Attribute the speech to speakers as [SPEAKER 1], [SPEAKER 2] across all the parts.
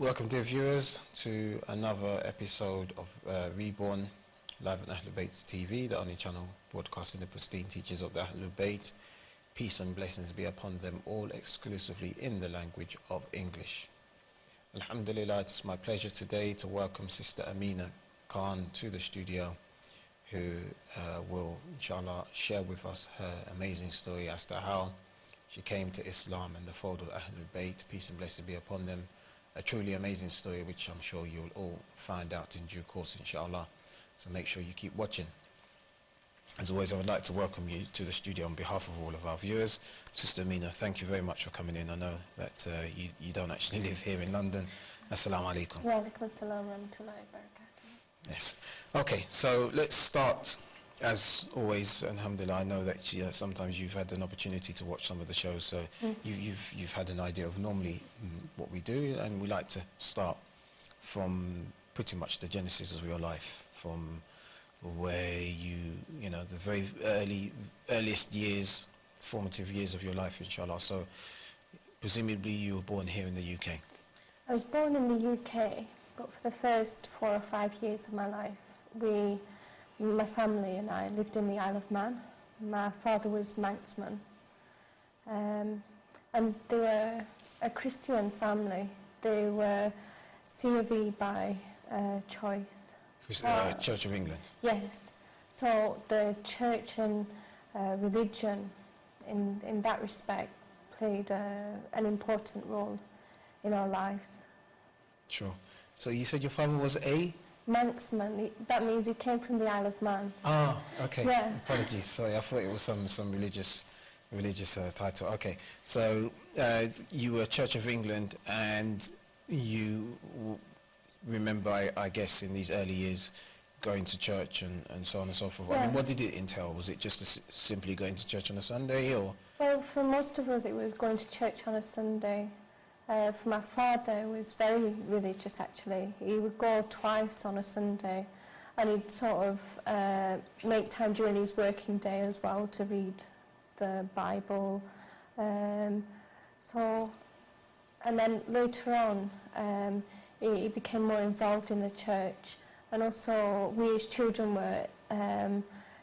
[SPEAKER 1] Welcome, dear viewers, to another episode of Reborn, live on Ahlul Bayt TV, the only channel broadcasting the pristine teachings of the Ahlul Bayt. Peace and blessings be upon them all, exclusively in the language of English. Alhamdulillah, it's my pleasure today to welcome Sister Amina Khan to the studio, who will, inshallah, share with us her amazing story as to how she came to Islam and the fold of Ahlul Bayt. Peace and blessings be upon them. A truly amazing story, which I'm sure you'll all find out in due course, inshallah. So make sure you keep watching. As always, I would like to welcome you to the studio on behalf of all of our viewers. Sister Amina, thank you very much for coming in. I know that you don't actually live here in London. Assalamu alaikum.
[SPEAKER 2] Wa alaikum assalam wa rahmatullahi wa barakatuh.
[SPEAKER 1] Yes. Okay, so let's start. As always, alhamdulillah, I know that sometimes you've had an opportunity to watch some of the shows, so you've had an idea of normally what we do, and we like to start from pretty much the genesis of your life, from where you know, the very earliest years, formative years of your life, inshallah. So presumably you were born here in the UK.
[SPEAKER 2] I was born in the UK, but for the first 4 or 5 years of my life, my family and I lived in the Isle of Man. My father was Manxman, and they were a Christian family. They were C of E by choice.
[SPEAKER 1] Church of England?
[SPEAKER 2] Yes. So the church and religion in that respect played an important role in our lives.
[SPEAKER 1] Sure. So you said your father was a?
[SPEAKER 2] Manxman. That means he came from the Isle of Man.
[SPEAKER 1] Ah, okay.
[SPEAKER 2] Yeah.
[SPEAKER 1] Apologies. Sorry, I thought it was some religious title. Okay. So you were Church of England, and you remember, I guess, in these early years, going to church and so on and so forth. Yeah. I mean, what did it entail? Was it just simply going to church on a Sunday, or? Well,
[SPEAKER 2] for most of us, it was going to church on a Sunday. For my father, it was very religious, actually. He would go twice on a Sunday, and he'd sort of make time during his working day as well to read the Bible. And then later on, he became more involved in the church, and also we as children were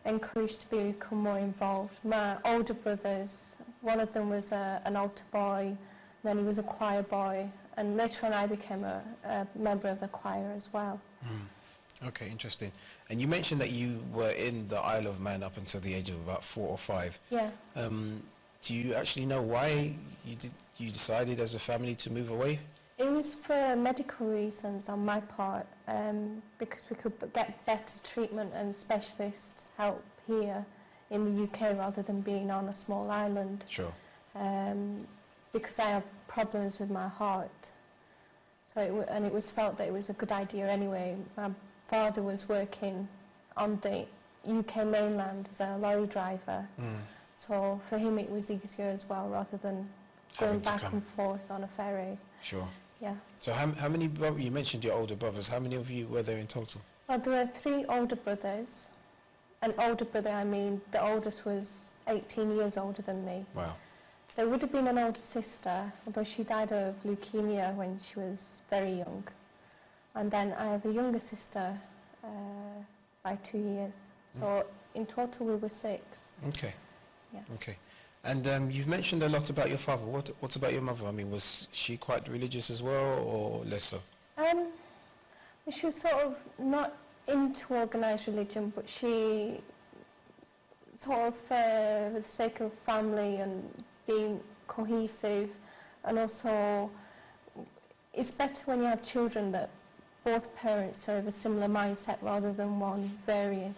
[SPEAKER 2] encouraged to become more involved. My older brothers, one of them was an altar boy, then he was a choir boy, and later on I became a member of the choir as well.
[SPEAKER 1] Okay, interesting. And you mentioned that you were in the Isle of Man up until the age of about 4 or 5.
[SPEAKER 2] Yeah.
[SPEAKER 1] Do you actually know why you decided as a family to move away?
[SPEAKER 2] It was for medical reasons on my part, because we could get better treatment and specialist help here in the UK rather than being on a small island.
[SPEAKER 1] Sure.
[SPEAKER 2] Because I have problems with my heart, so it was felt that it was a good idea anyway. My father was working on the UK mainland as a lorry driver, so for him it was easier as well rather than going back and forth on a ferry.
[SPEAKER 1] Sure.
[SPEAKER 2] Yeah.
[SPEAKER 1] So how many brothers? You mentioned your older brothers. How many of you were there in total?
[SPEAKER 2] Well, there were 3 older brothers. An older brother, I mean, the oldest was 18 years older than me.
[SPEAKER 1] Wow.
[SPEAKER 2] There would have been an older sister, although she died of leukemia when she was very young. And then I have a younger sister by 2 years. So in total we were 6.
[SPEAKER 1] Okay.
[SPEAKER 2] Yeah.
[SPEAKER 1] Okay. And you've mentioned a lot about your father. What about your mother? I mean, was she quite religious as well, or less so?
[SPEAKER 2] She was sort of not into organised religion, but she sort of, for the sake of family and being cohesive, and also it's better when you have children that both parents are of a similar mindset rather than one varying.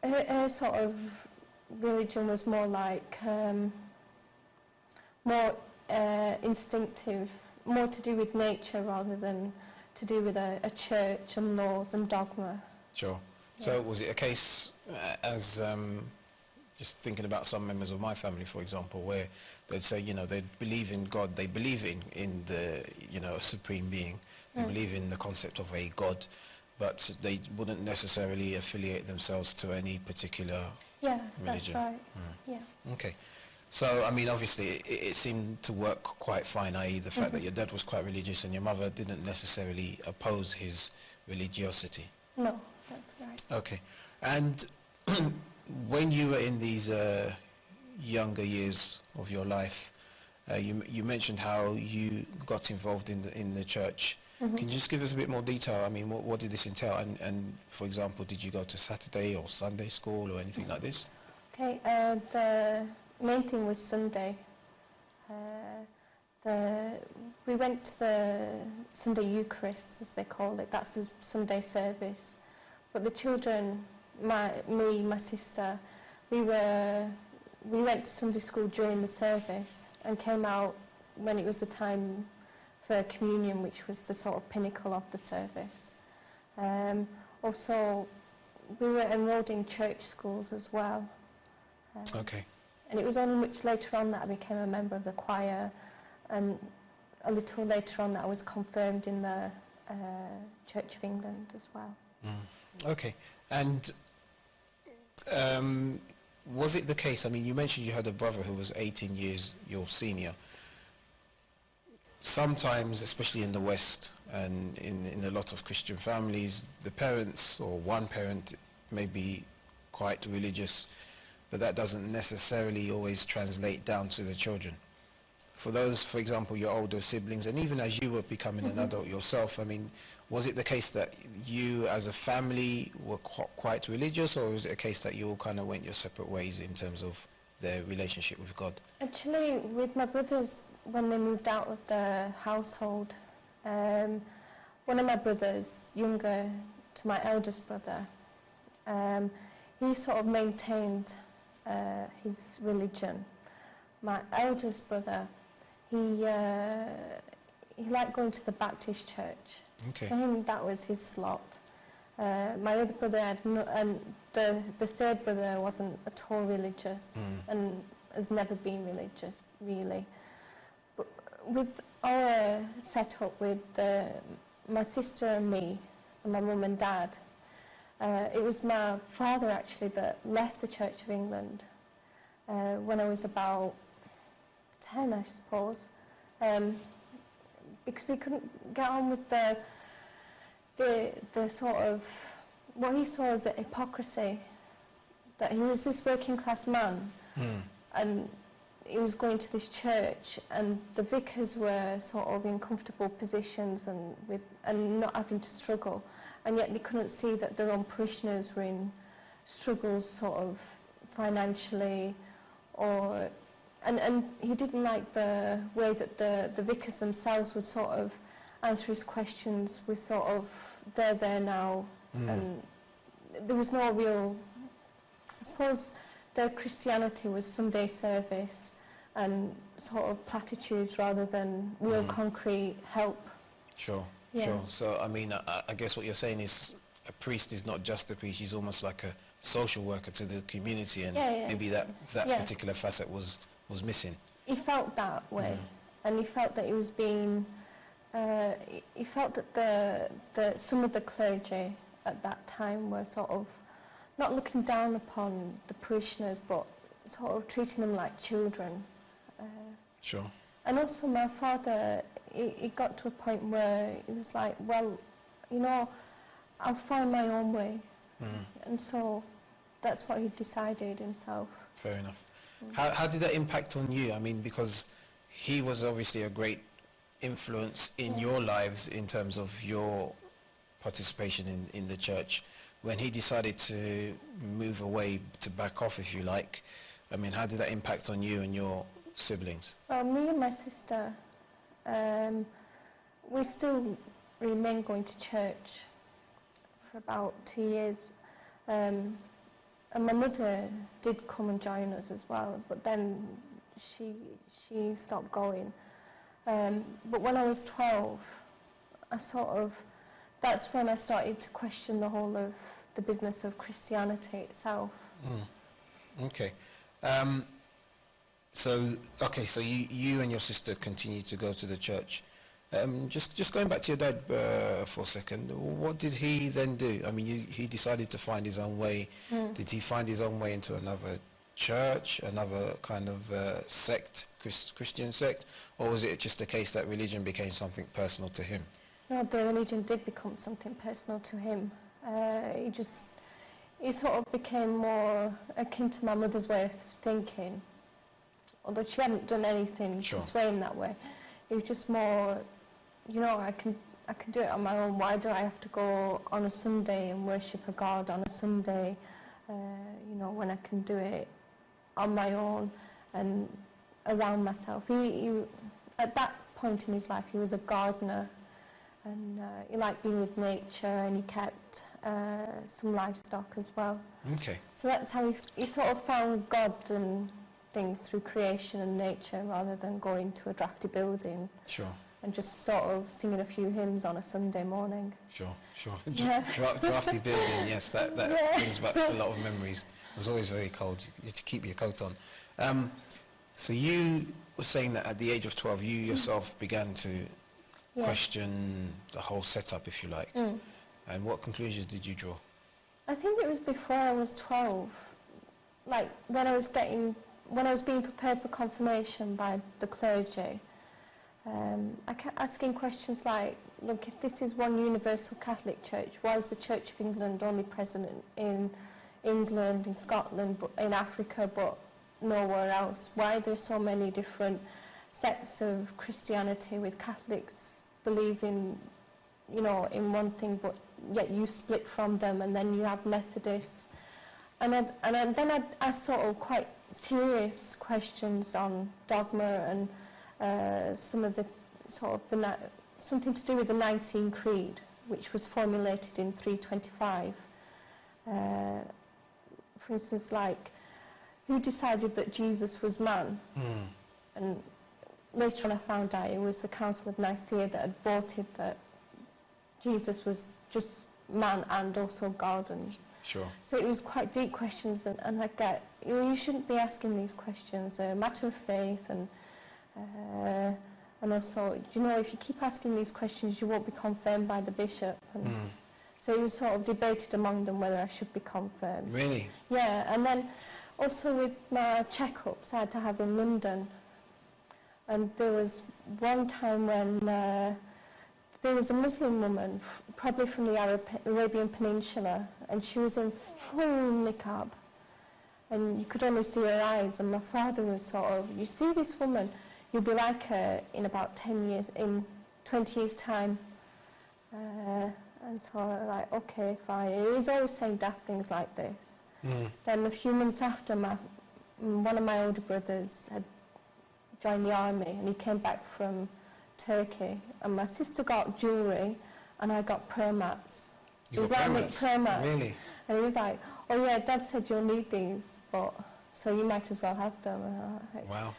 [SPEAKER 2] Her sort of religion was more like more instinctive, more to do with nature rather than to do with a church and laws and dogma.
[SPEAKER 1] Sure. Yeah. So was it a case as just thinking about some members of my family, for example, where they'd say, you know, they believe in God, they believe in the, you know, a supreme being, they believe in the concept of a God, but they wouldn't necessarily affiliate themselves to any particular religion.
[SPEAKER 2] That's right. Yeah.
[SPEAKER 1] Okay. So, I mean, obviously, it seemed to work quite fine, i.e. the fact that your dad was quite religious and your mother didn't necessarily oppose his religiosity.
[SPEAKER 2] No, that's right.
[SPEAKER 1] Okay. And when you were in these younger years of your life, you mentioned how you got involved in the church. Can you just give us a bit more detail? I mean, what did this entail? And for example, did you go to Saturday or Sunday school or anything like this?
[SPEAKER 2] Okay, the main thing was Sunday. We went to the Sunday Eucharist, as they call it. That's a Sunday service. But the children, me, my sister, we went to Sunday school during the service and came out when it was the time for communion, which was the sort of pinnacle of the service. Also, we were enrolled in church schools as well.
[SPEAKER 1] Okay.
[SPEAKER 2] And it was only much later on that I became a member of the choir, and a little later on that I was confirmed in the Church of England as well.
[SPEAKER 1] Okay. And was it the case, I mean, you mentioned you had a brother who was 18 years your senior. Sometimes, especially in the West and in a lot of Christian families, the parents or one parent may be quite religious, but that doesn't necessarily always translate down to the children. For those, for example, your older siblings, and even as you were becoming an adult yourself, I mean, was it the case that you as a family were quite religious, or was it a case that you all kind of went your separate ways in terms of their relationship with God?
[SPEAKER 2] Actually, with my brothers, when they moved out of the household, one of my brothers, younger to my eldest brother, he sort of maintained his religion. My eldest brother, he liked going to the Baptist church.
[SPEAKER 1] Okay.
[SPEAKER 2] For him, that was his slot. My other brother had and the third brother wasn't at all religious and has never been religious, really. But with our setup with my sister and me and my mum and dad, it was my father actually that left the Church of England when I was about 10, I suppose, because he couldn't get on with the sort of, what he saw as the hypocrisy, that he was this working class man and he was going to this church and the vicars were sort of in comfortable positions and not having to struggle, and yet they couldn't see that their own parishioners were in struggles sort of financially, or and he didn't like the way that the vicars themselves would sort of answer his questions with sort of they're there now, and there was no real, I suppose their Christianity was Sunday service and sort of platitudes rather than real concrete help.
[SPEAKER 1] Sure,
[SPEAKER 2] Yeah.
[SPEAKER 1] sure. So, I mean, I guess what you're saying is a priest is not just a priest, he's almost like a social worker to the community, and maybe that particular facet was missing.
[SPEAKER 2] He felt that way, and he felt that he was being, he felt that some of the clergy at that time were sort of not looking down upon the parishioners, but sort of treating them like children.
[SPEAKER 1] Sure.
[SPEAKER 2] And also my father, he got to a point where he was like, well, you know, I'll find my own way. And so that's what he decided himself.
[SPEAKER 1] Fair enough. How did that impact on you? I mean, because he was obviously a great influence in your lives in terms of your participation in the church. When he decided to move away, to back off, if you like, I mean, how did that impact on you and your siblings?
[SPEAKER 2] Well, me and my sister, we still remain going to church for about 2 years. And my mother did come and join us as well, but then she stopped going. But when I was 12, that's when I started to question the whole of the business of Christianity itself.
[SPEAKER 1] Okay. So you and your sister continued to go to the church. Just going back to your dad for a second, what did he then do? I mean, he decided to find his own way. Did he find his own way into another church, another kind of sect, Christian sect, or was it just a case that religion became something personal to him?
[SPEAKER 2] No, the religion did become something personal to him. He sort of became more akin to my mother's way of thinking, although she hadn't done anything
[SPEAKER 1] Sure.
[SPEAKER 2] to sway him that way. It was just more, you know, I can do it on my own. Why do I have to go on a Sunday and worship a God on a Sunday, you know, when I can do it on my own and around myself. He at that point in his life, he was a gardener, and he liked being with nature, and he kept some livestock as well.
[SPEAKER 1] Okay.
[SPEAKER 2] So that's how he sort of found God and things through creation and nature, rather than going to a drafty building.
[SPEAKER 1] Sure.
[SPEAKER 2] And just sort of singing a few hymns on a Sunday morning.
[SPEAKER 1] Sure.
[SPEAKER 2] Yeah.
[SPEAKER 1] Drafty building, yes, that
[SPEAKER 2] Yeah.
[SPEAKER 1] brings back a lot of memories. It was always very cold. You used to keep your coat on. So you were saying that at the age of 12, you yourself began to question the whole setup, if you like. And what conclusions did you draw?
[SPEAKER 2] I think it was before I was 12. Like when I was being prepared for confirmation by the clergy. I kept asking questions like, look, if this is one universal Catholic Church, why is the Church of England only present in England, in Scotland, but in Africa, but nowhere else? Why are there so many different sects of Christianity with Catholics believing, you know, in one thing, but yet you split from them, and then you have Methodists? And then I asked sort of quite serious questions on dogma and some of the sort of something to do with the Nicene Creed, which was formulated in 325. For instance, like, who decided that Jesus was man? And later on I found out it was the Council of Nicaea that had voted that Jesus was just man and also God. And
[SPEAKER 1] Sure.
[SPEAKER 2] so it was quite deep questions, and I get, you shouldn't be asking these questions. They're a matter of faith, and also, you know, if you keep asking these questions, you won't be confirmed by the bishop. And so it was sort of debated among them whether I should be confirmed.
[SPEAKER 1] Really?
[SPEAKER 2] Yeah, and then also with my checkups I had to have in London. And there was one time when there was a Muslim woman, probably from the Arabian Peninsula, and she was in full niqab. And you could only see her eyes, and my father was sort of, you see this woman, you'll be like her in about 10 years, in 20 years' time. And so I was like, okay, fine. He was always saying daft things like this. Then a few months after, one of my older brothers had joined the army, and he came back from Turkey, and my sister got jewellery, and I got prayer mats.
[SPEAKER 1] You got
[SPEAKER 2] prayer mats.
[SPEAKER 1] Really?
[SPEAKER 2] And he was like, oh yeah, Dad said you'll need these, but so you might as well have them. And I was like,
[SPEAKER 1] wow.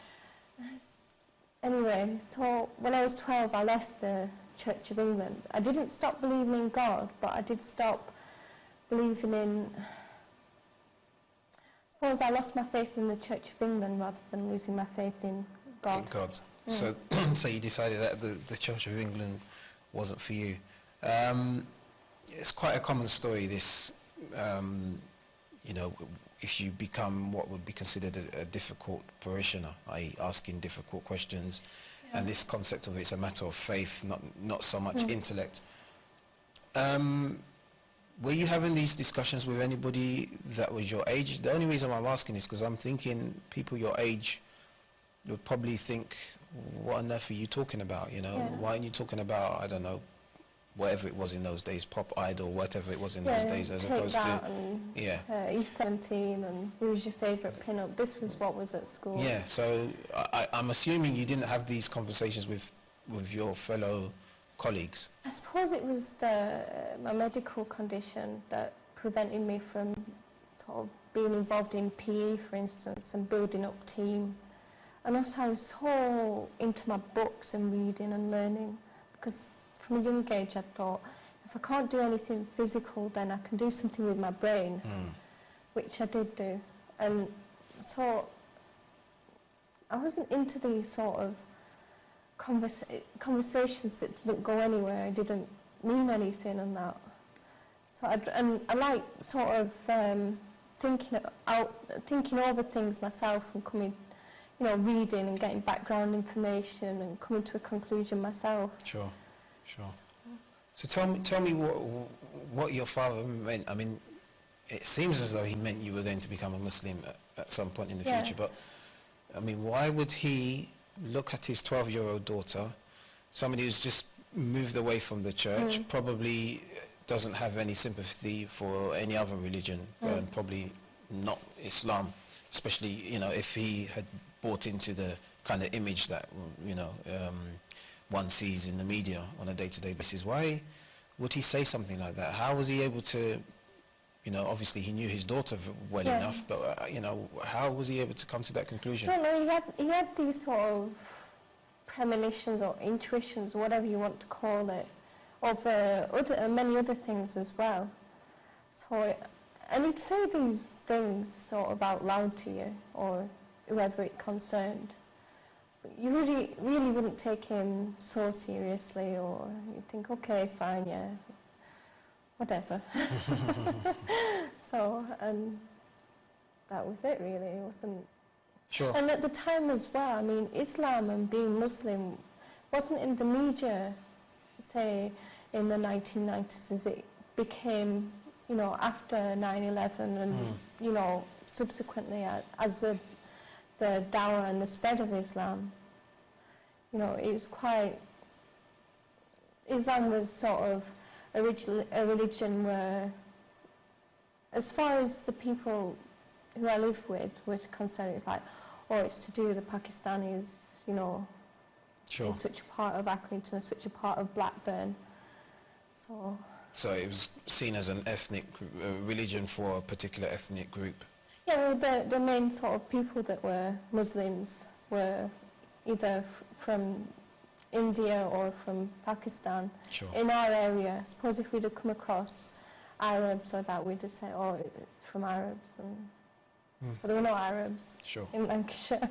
[SPEAKER 2] Anyway, so when I was 12, I left the Church of England. I didn't stop believing in God, but I did stop believing in... I suppose I lost my faith in the Church of England rather than losing my faith in God.
[SPEAKER 1] In God. So you decided that the Church of England wasn't for you. It's quite a common story, this, you know, if you become what would be considered a difficult parishioner, i.e. asking difficult questions, and this concept of it's a matter of faith, not so much intellect. Were you having these discussions with anybody that was your age? The only reason why I'm asking is because I'm thinking people your age would probably think, what on earth are you talking about, you know? Why aren't you talking about, I don't know, whatever it was in those days, Pop Idol, whatever it was in those days, as opposed to...
[SPEAKER 2] E17 and who was your favourite pin-up? This was what was at school.
[SPEAKER 1] Yeah, so I'm assuming you didn't have these conversations with your fellow colleagues.
[SPEAKER 2] I suppose it was my medical condition that prevented me from sort of being involved in PE, for instance, and building up team. And also I was so into my books and reading and learning, because from a young age I thought, if I can't do anything physical, then I can do something with my brain, which I did do. And so I wasn't into these sort of conversations that didn't go anywhere, didn't mean anything and that. So I like sort of thinking over things myself and coming, reading and getting background information and coming to a conclusion myself.
[SPEAKER 1] Sure. So tell me what your father meant. I mean, it seems as though he meant you were going to become a Muslim at some point in the future, but I mean, why would he look at his 12-year-old daughter, somebody who's just moved away from the church, probably doesn't have any sympathy for any other religion, and probably not Islam, especially, if he had bought into the kind of image that, one sees in the media on a day-to-day basis. Why would he say something like that? How was he able to, obviously he knew his daughter well enough, but, how was he able to come to that conclusion?
[SPEAKER 2] I don't know, he had these sort of premonitions or intuitions, whatever you want to call it, of many other things as well. So, and he'd say these things sort of out loud to you, or whoever it concerned. But you really wouldn't take him so seriously, or you'd think, okay, fine, yeah, whatever. So, and that was it really. It wasn't.
[SPEAKER 1] Sure.
[SPEAKER 2] And at the time as well, I mean, Islam and being Muslim wasn't in the media, say, in the 1990s as it became, after 9/11 and, subsequently as the dawah and the spread of Islam. It was quite... Islam was sort of a religion where, as far as the people who I live with were concerned, it's like, it's to do with the Pakistanis,
[SPEAKER 1] Sure.
[SPEAKER 2] in such a part of Accrington, such a part of Blackburn. So
[SPEAKER 1] it was seen as an ethnic religion for a particular ethnic group.
[SPEAKER 2] Yeah, well, the main sort of people that were Muslims were either from India or from Pakistan.
[SPEAKER 1] Sure.
[SPEAKER 2] In our area, suppose if we'd have come across Arabs or that, we'd have said, it's from Arabs. But there were no Arabs in Lancashire.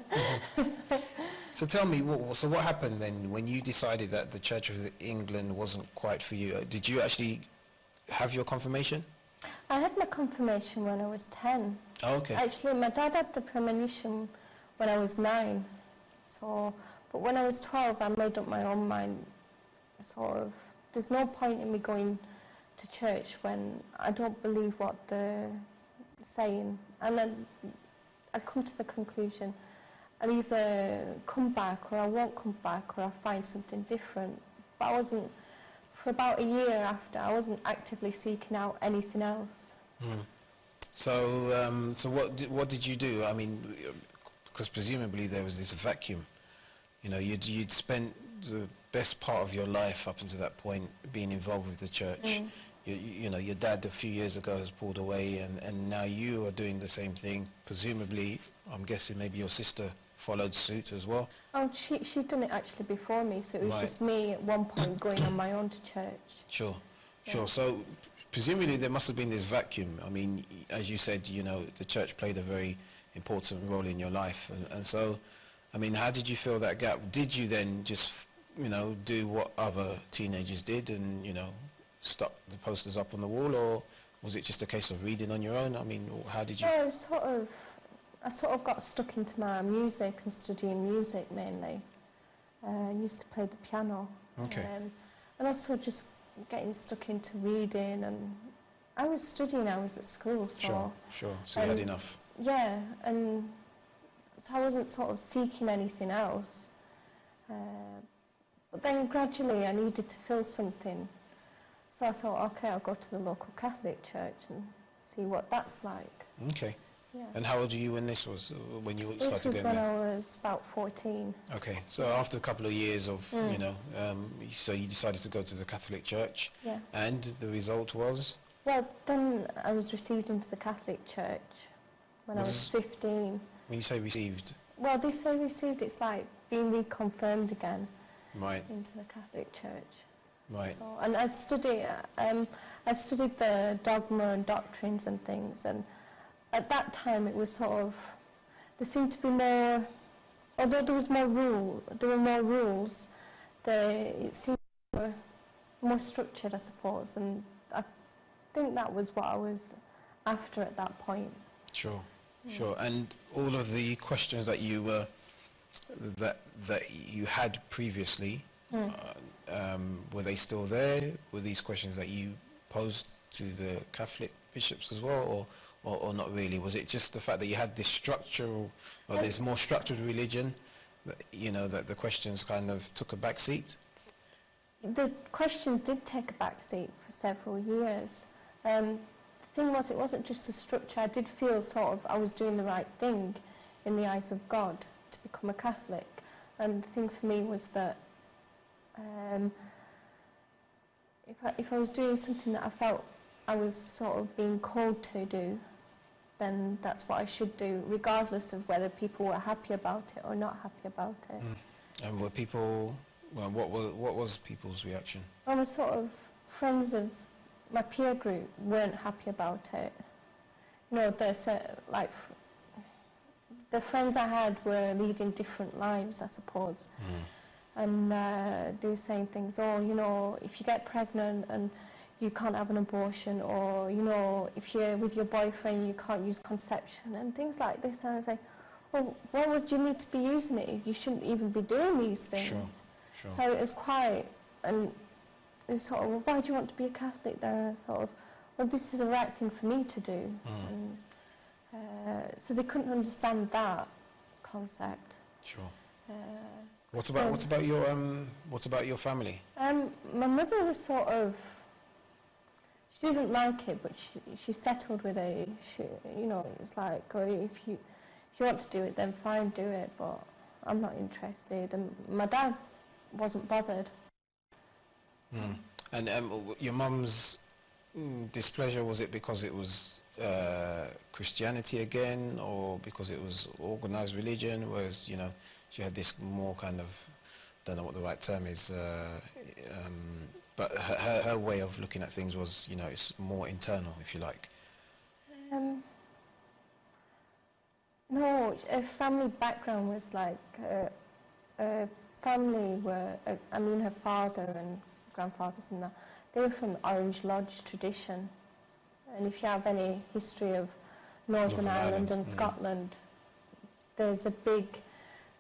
[SPEAKER 1] So tell me, what happened then when you decided that the Church of England wasn't quite for you? Did you actually have your confirmation?
[SPEAKER 2] I had my confirmation when I was 10.
[SPEAKER 1] Oh, okay.
[SPEAKER 2] Actually, my dad had the premonition when I was 9. But when I was 12, I made up my own mind. There's no point in me going to church when I don't believe what they're saying. And then I come to the conclusion, I'll either come back or I won't come back, or I'll find something different. But for about a year after, I wasn't actively seeking out anything else.
[SPEAKER 1] So what did you do? I mean, because presumably there was this vacuum. You'd spent the best part of your life up until that point being involved with the church. Your dad a few years ago has pulled away, and now you are doing the same thing. Presumably, I'm guessing maybe your sister followed suit as well.
[SPEAKER 2] Oh, she'd done it actually before me, so it was just me at one point going on my own to church.
[SPEAKER 1] Sure. So presumably there must have been this vacuum. I mean, as you said, the church played a very important role in your life, and so, I mean, how did you fill that gap? Did you then just, do what other teenagers did and, stuck the posters up on the wall, or was it just a case of reading on your own? I mean, how did you...
[SPEAKER 2] Yeah, I sort of got stuck into my music and studying music mainly. I used to play the piano.
[SPEAKER 1] Okay.
[SPEAKER 2] And also just getting stuck into reading, and I was studying, I was at school, so...
[SPEAKER 1] Sure. So you had enough.
[SPEAKER 2] Yeah, and so I wasn't sort of seeking anything else. But then gradually I needed to fill something. So I thought, okay, I'll go to the local Catholic church and see what that's like.
[SPEAKER 1] Okay.
[SPEAKER 2] Yeah.
[SPEAKER 1] And how old were you when this was, when you started
[SPEAKER 2] going there? This was when
[SPEAKER 1] there?
[SPEAKER 2] I was about 14.
[SPEAKER 1] Okay, so after a couple of years of, so you decided to go to the Catholic church.
[SPEAKER 2] Yeah.
[SPEAKER 1] And the result was?
[SPEAKER 2] Well, then I was received into the Catholic church when I was 15.
[SPEAKER 1] When you say received?
[SPEAKER 2] Well, they say received, it's like being reconfirmed again.
[SPEAKER 1] Right.
[SPEAKER 2] Into the Catholic church.
[SPEAKER 1] Right.
[SPEAKER 2] So, and I studied the dogma and doctrines and things, and at that time it was sort of, there seemed to be more, although there were more rules, it seemed more structured, I suppose, and I think that was what I was after at that point.
[SPEAKER 1] Sure, sure. And all of the questions that you were that you had previously, were they still there? Were these questions that you posed to the Catholic bishops as well, or not really? Was it just the fact that you had this structural, or this more structured religion, that, you know, that the questions kind of took a back seat?
[SPEAKER 2] The questions did take a back seat for several years. The thing was, it wasn't just the structure. I did feel sort of I was doing the right thing in the eyes of God to become a Catholic. And the thing for me was that if I was doing something that I felt I was sort of being called to do, then that's what I should do, regardless of whether people were happy about it or not happy about it.
[SPEAKER 1] And were people, well, what was people's reaction?
[SPEAKER 2] Well, my sort of friends of my peer group weren't happy about it. You know, like the friends I had were leading different lives, I suppose. And they were saying things, oh, you know, if you get pregnant and you can't have an abortion, or, you know, if you're with your boyfriend you can't use contraception, and things like this. And I was like, well, why would you need to be using it? You shouldn't even be doing these things.
[SPEAKER 1] Sure.
[SPEAKER 2] So it was quite, and it was sort of, well, why do you want to be a Catholic then? Sort of, well, this is the right thing for me to do. And, so they couldn't understand that concept.
[SPEAKER 1] Sure. What about your family?
[SPEAKER 2] My mother was sort of, she didn't like it, but she settled with it. You know, it was like, oh, if you want to do it, then fine, do it. But I'm not interested. And my dad wasn't bothered.
[SPEAKER 1] And your mum's displeasure, was it because it was Christianity again, or because it was organised religion? Whereas, you know, she had this more kind of, don't know what the right term is, but her way of looking at things was, you know, it's more internal, if you like.
[SPEAKER 2] No, her family background was like, family were, I mean, her father and grandfathers and that, they were from the Orange Lodge tradition. And if you have any history of Northern Ireland and Scotland, there was a big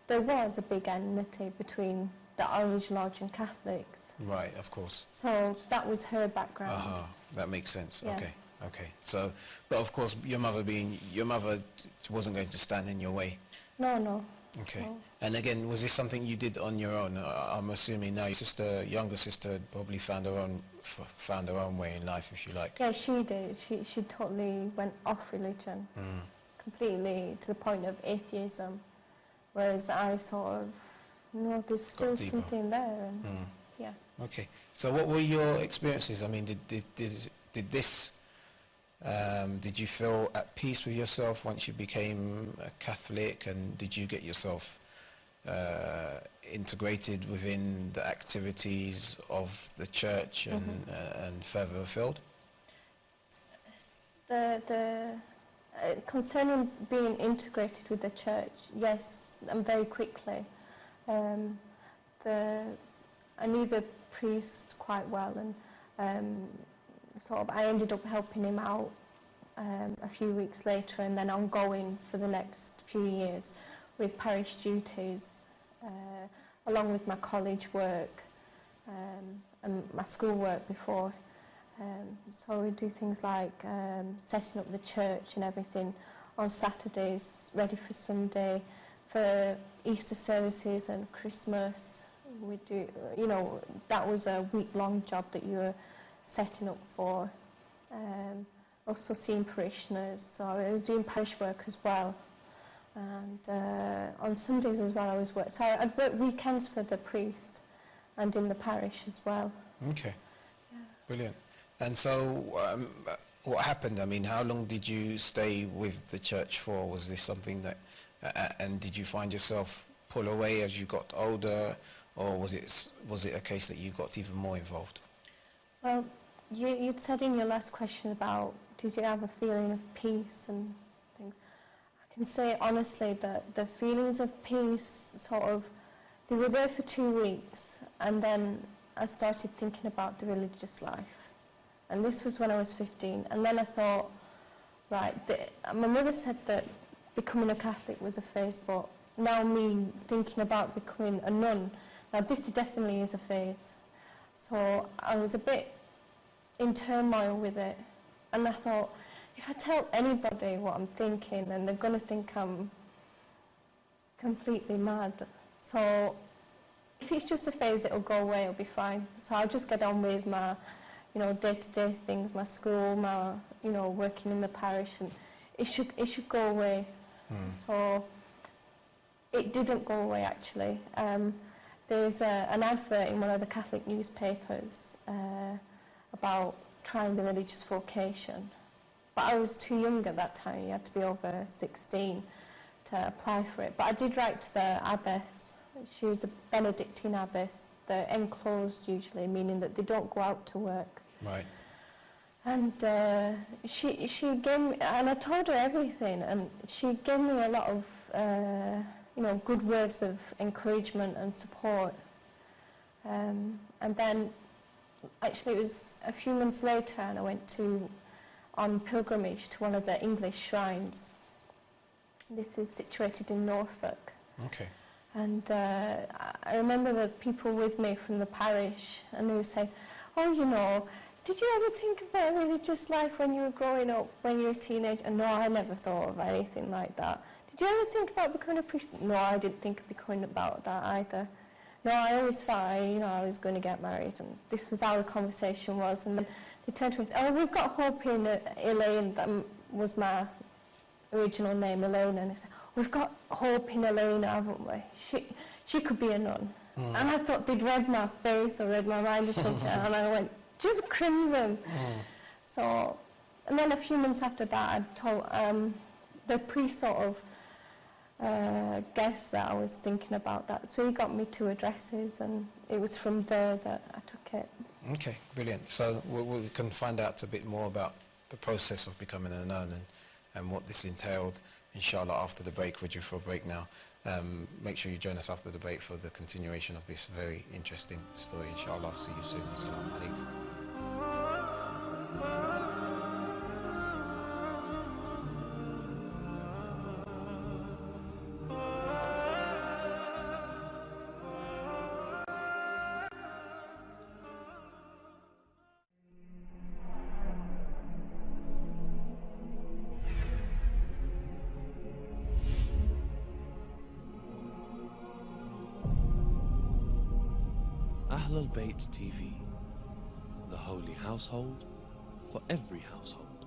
[SPEAKER 2] enmity between the Orange Lodge and Catholics.
[SPEAKER 1] Right, of course.
[SPEAKER 2] So that was her background.
[SPEAKER 1] That makes sense.
[SPEAKER 2] Yeah.
[SPEAKER 1] Okay. So, but of course, your mother wasn't going to stand in your way.
[SPEAKER 2] No.
[SPEAKER 1] Okay.
[SPEAKER 2] So.
[SPEAKER 1] And again, was this something you did on your own? I'm assuming now your younger sister probably found her own way in life, if you like.
[SPEAKER 2] Yeah, she did. She totally went off religion, completely, to the point of atheism. Whereas I sort of, you know, there's still something there. And yeah.
[SPEAKER 1] Okay. So what were your experiences? I mean, did this? Did you feel at peace with yourself once you became a Catholic, and did you get yourself integrated within the activities of the church and further afield?
[SPEAKER 2] Concerning being integrated with the church, yes, and very quickly. I knew the priest quite well, and sort of I ended up helping him out a few weeks later, and then ongoing for the next few years with parish duties, along with my college work and my school work before. So we do things like setting up the church and everything on Saturdays, ready for Sunday, for Easter services and Christmas. We do, you know, that was a week-long job that you were setting up for. Also seeing parishioners, so I was doing parish work as well. And on Sundays as well I was working. So I'd work weekends for the priest and in the parish as well.
[SPEAKER 1] Okay. Yeah. Brilliant. And so what happened? I mean, how long did you stay with the church for? Was this something that, and did you find yourself pull away as you got older, or was it a case that you got even more involved?
[SPEAKER 2] Well, you'd said in your last question about did you have a feeling of peace and things. I can say honestly that the feelings of peace sort of, they were there for 2 weeks, and then I started thinking about the religious life. And this was when I was 15. And then I thought, right, my mother said that becoming a Catholic was a phase, but now me thinking about becoming a nun, now this definitely is a phase. So I was a bit in turmoil with it, and I thought, if I tell anybody what I'm thinking, then they're going to think I'm completely mad. So if it's just a phase, it'll go away, it'll be fine. So I'll just get on with my, day-to-day things, my school, my, working in the parish, and it should go away. So it didn't go away, actually. There's an advert in one of the Catholic newspapers about trying the religious vocation. But I was too young at that time. You had to be over 16 to apply for it. But I did write to the abbess. She was a Benedictine abbess. They're enclosed usually, meaning that they don't go out to work.
[SPEAKER 1] Right.
[SPEAKER 2] And she gave me, and I told her everything, and she gave me a lot of, good words of encouragement and support. And then, actually, it was a few months later, and I went on pilgrimage to one of the English shrines. This is situated in Norfolk.
[SPEAKER 1] Okay.
[SPEAKER 2] And I remember the people with me from the parish, and they were saying, did you ever think about religious life when you were growing up, when you were a teenager? And no, I never thought of anything like that. Did you ever think about becoming a priest? No, I didn't think of becoming about that either. No, I always thought I was going to get married, and this was how the conversation was. And then they turned to me and said, we've got hope in Elaine, that was my original name, Elaine, and they said, we've got hope in Elaine, haven't we? She could be a nun. And I thought they'd read my face or read my mind or something, and I went, just crimson. So, and then a few months after that, I told the priest sort of guessed that I was thinking about that. So he got me 2 addresses, and it was from there that I took it.
[SPEAKER 1] Okay, brilliant. So we can find out a bit more about the process of becoming a nun and what this entailed, inshallah, after the break. We're due for a break now. Make sure you join us after the break for the continuation of this very interesting story, inshallah. See you soon. Assalamu alaikum.
[SPEAKER 3] Ahlul Bayt TV, the holy household for every household.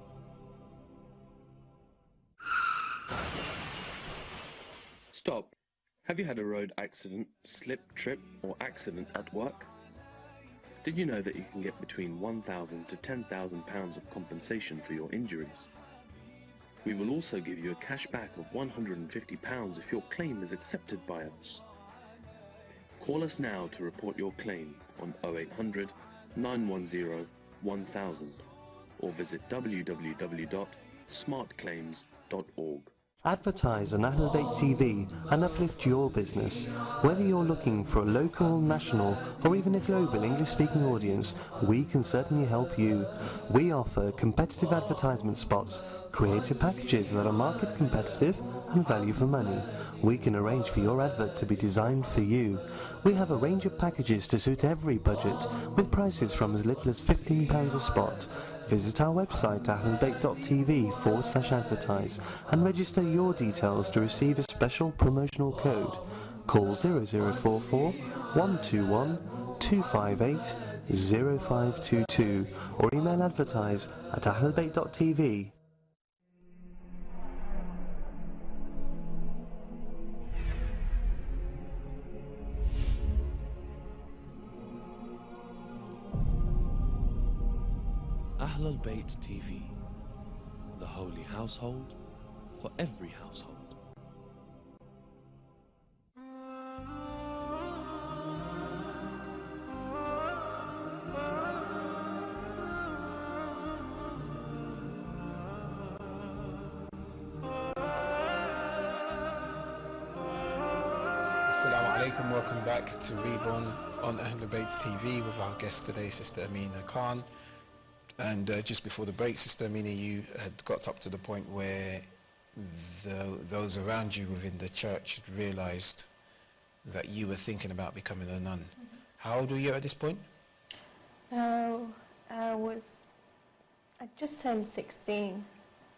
[SPEAKER 4] Stop. Have you had a road accident, slip, trip, or accident at work? Did you know that you can get between £1,000 to £10,000 of compensation for your injuries? We will also give you a cash back of £150 if your claim is accepted by us. Call us now to report your claim on 0800 910 1000 or visit www.smartclaims.org.
[SPEAKER 5] Advertise on Ahlul Bayt TV and uplift your business. Whether you're looking for a local, national or even a global English-speaking audience, we can certainly help you. We offer competitive advertisement spots, creative packages that are market competitive and value for money. We can arrange for your advert to be designed for you. We have a range of packages to suit every budget, with prices from as little as £15 a spot. Visit our website ahlulbayt.tv/advertise and register your details to receive a special promotional code. Call 0044 121 258 0522 or email advertise at ahlulbayt.tv.
[SPEAKER 3] Ahlul Bayt TV, the holy household for every household.
[SPEAKER 1] Assalamu alaikum, welcome back to Reborn on Ahlul Bayt TV with our guest today, Sister Amina Khan. And just before the break, Sister Amina, you had got up to the point where those around you within the church realised that you were thinking about becoming a nun.
[SPEAKER 2] Mm-hmm.
[SPEAKER 1] How old were you at this point?
[SPEAKER 2] I just turned 16.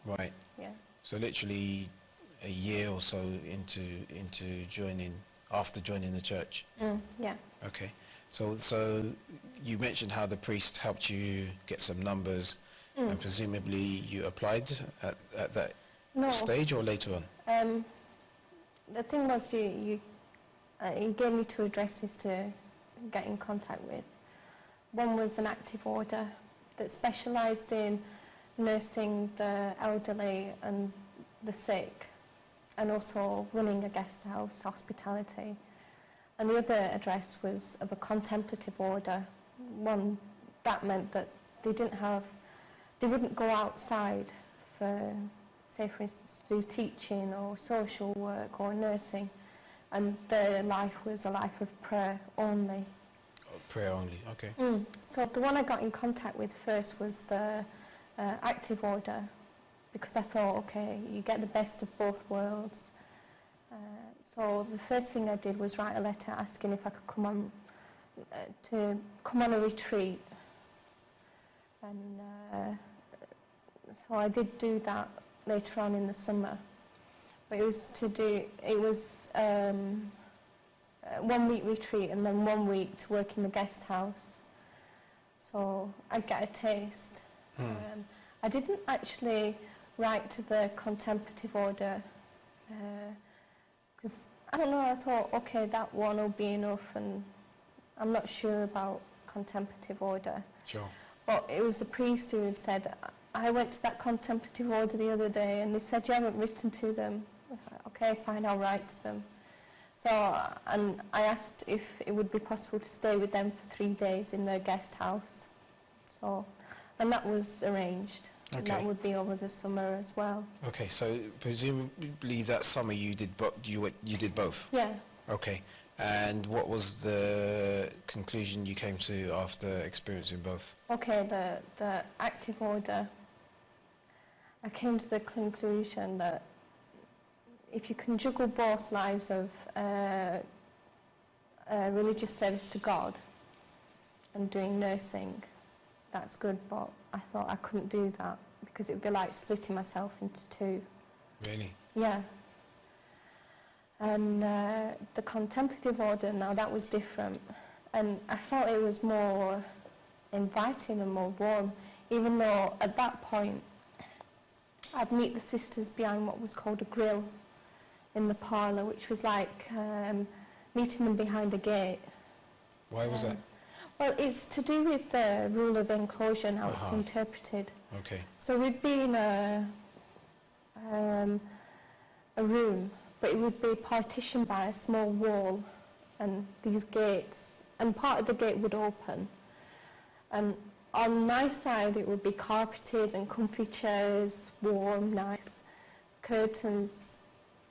[SPEAKER 1] Right.
[SPEAKER 2] Yeah.
[SPEAKER 1] So literally a year or so into after joining the church.
[SPEAKER 2] Yeah.
[SPEAKER 1] Okay. So you mentioned how the priest helped you get some numbers, and presumably you applied at that stage or later on?
[SPEAKER 2] The thing was, he gave me 2 addresses to get in contact with. One was an active order that specialised in nursing the elderly and the sick, and also running a guest house, hospitality. And the other address was of a contemplative order. One that meant that they wouldn't go outside for, say for instance, to do teaching or social work or nursing, and their life was a life of prayer only.
[SPEAKER 1] Oh, prayer only, okay.
[SPEAKER 2] So the one I got in contact with first was the active order, because I thought, okay, you get the best of both worlds. So the first thing I did was write a letter asking if I could come on a retreat, and so I did do that later on in the summer. But it was 1 week retreat and then 1 week to work in the guest house. So I'd get a taste. I didn't actually write to the contemplative order because, I don't know, I thought, okay, that one will be enough, and I'm not sure about contemplative order.
[SPEAKER 1] Sure.
[SPEAKER 2] But it was the priest who had said, I went to that contemplative order the other day and they said you haven't written to them. I was like, okay, fine, I'll write to them. So, and I asked if it would be possible to stay with them for 3 days in their guest house. So, and that was arranged.
[SPEAKER 1] Okay.
[SPEAKER 2] And that would be over the summer as well.
[SPEAKER 1] Okay, so presumably that summer you did both?
[SPEAKER 2] Yeah.
[SPEAKER 1] Okay, and what was the conclusion you came to after experiencing both?
[SPEAKER 2] Okay, the active order, I came to the conclusion that if you can juggle both lives of religious service to God and doing nursing, that's good, but I thought I couldn't do that because it would be like splitting myself into 2.
[SPEAKER 1] Really?
[SPEAKER 2] Yeah. And the contemplative order, now that was different, and I felt it was more inviting and more warm, even though at that point I'd meet the sisters behind what was called a grill in the parlour, which was like meeting them behind a gate.
[SPEAKER 1] Why was that?
[SPEAKER 2] Well, it's to do with the rule of enclosure and how it's interpreted.
[SPEAKER 1] Okay.
[SPEAKER 2] So we'd be in a room, but it would be partitioned by a small wall and these gates, and part of the gate would open. And on my side it would be carpeted and comfy chairs, warm, nice, curtains.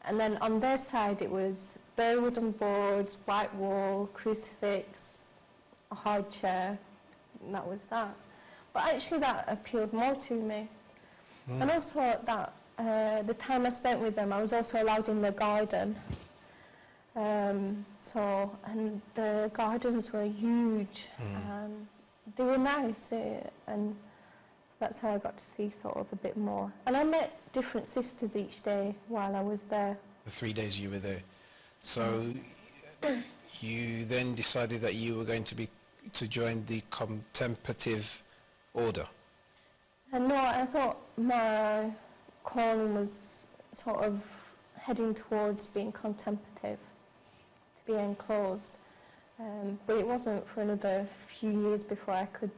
[SPEAKER 2] And then on their side it was bare wooden boards, white wall, crucifix, a hard chair, and that was that. But actually that appealed more to me. And also that the time I spent with them, I was also allowed in the garden. And the gardens were huge, and they were nice, and so that's how I got to see sort of a bit more. And I met different sisters each day while I was there.
[SPEAKER 1] The 3 days you were there. So you then decided that you were going to join the contemplative order?
[SPEAKER 2] And no, I thought my calling was sort of heading towards being contemplative, to be enclosed. But it wasn't for another few years before I could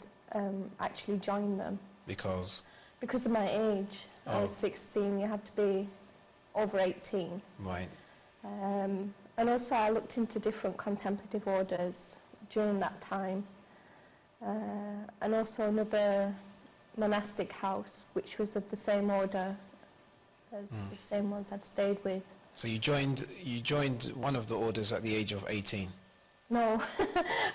[SPEAKER 2] actually join them.
[SPEAKER 1] Because?
[SPEAKER 2] Because of my age. I was 16, you had to be over 18.
[SPEAKER 1] Right.
[SPEAKER 2] And also I looked into different contemplative orders during that time. And also another monastic house, which was of the same order as the same ones I'd stayed with.
[SPEAKER 1] So you joined one of the orders at the age of 18?
[SPEAKER 2] No,